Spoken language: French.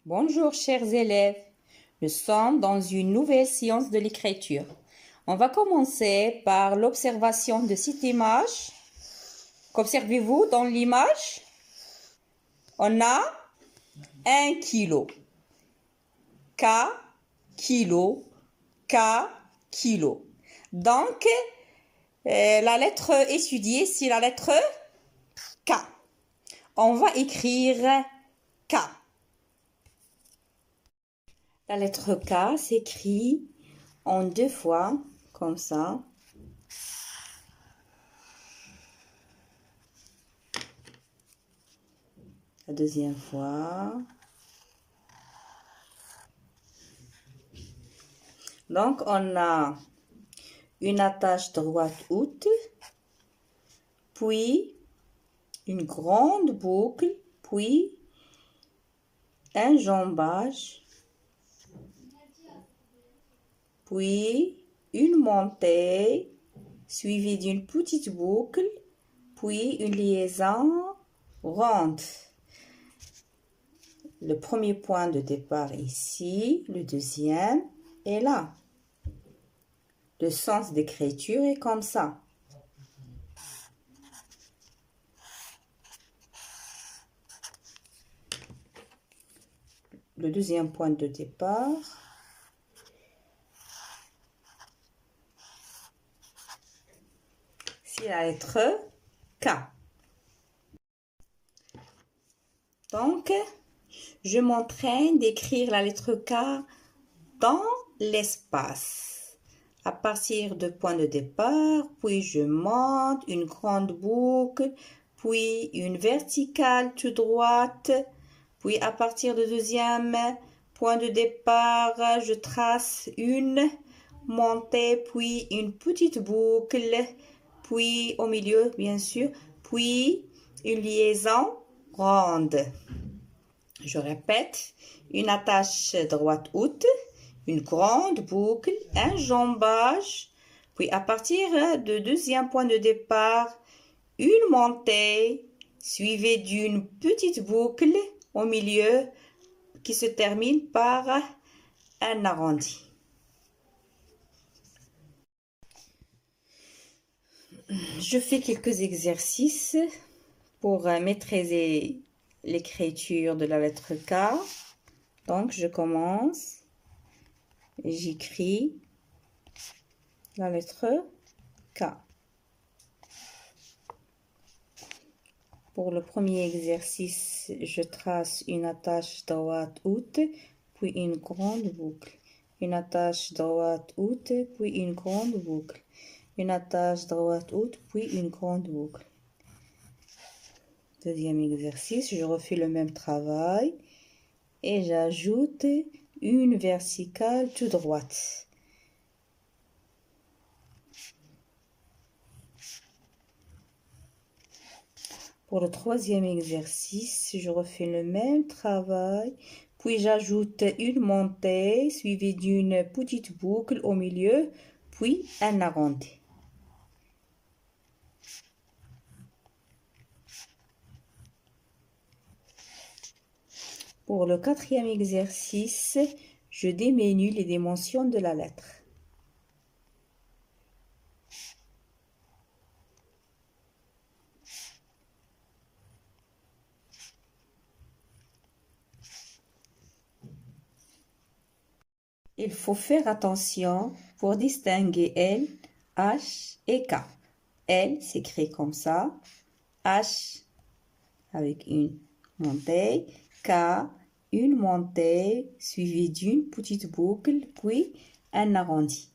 Bonjour chers élèves, nous sommes dans une nouvelle séance de l'écriture. On va commencer par l'observation de cette image. Qu'observez-vous dans l'image? On a 1 kilo, K, kilo, K, kilo. Donc, la lettre étudiée, c'est la lettre K. On va écrire K. La lettre K s'écrit en 2 fois, comme ça. La deuxième fois. Donc, on a une attache droite haute, puis une grande boucle, puis un jambage, puis une montée suivie d'une petite boucle, puis une liaison ronde. Le premier point de départ ici, le deuxième est là. Le sens d'écriture est comme ça. Le deuxième point de départ, c'est la lettre K. Donc, je m'entraîne d'écrire la lettre K dans l'espace. À partir de point de départ, puis je monte une grande boucle, puis une verticale tout droite, puis à partir du deuxième point de départ, je trace une montée, puis une petite boucle, puis au milieu, bien sûr, puis une liaison ronde. Je répète, une attache droite haute, une grande boucle, un jambage, puis à partir du deuxième point de départ, une montée suivie d'une petite boucle au milieu qui se termine par un arrondi. Je fais quelques exercices pour maîtriser l'écriture de la lettre K. Donc, je commence. J'écris la lettre K. Pour le premier exercice, je trace une attache droite haute, puis une grande boucle. Une attache droite haute, puis une grande boucle. Une attache droite haute, puis une grande boucle. Deuxième exercice, je refais le même travail et j'ajoute une verticale tout droite. Pour le troisième exercice, je refais le même travail, puis j'ajoute une montée suivie d'une petite boucle au milieu, puis un arrondi. Pour le quatrième exercice, je diminue les dimensions de la lettre. Il faut faire attention pour distinguer L, H et K. L s'écrit comme ça, H avec une montée, K, une montée suivie d'une petite boucle, puis un arrondi.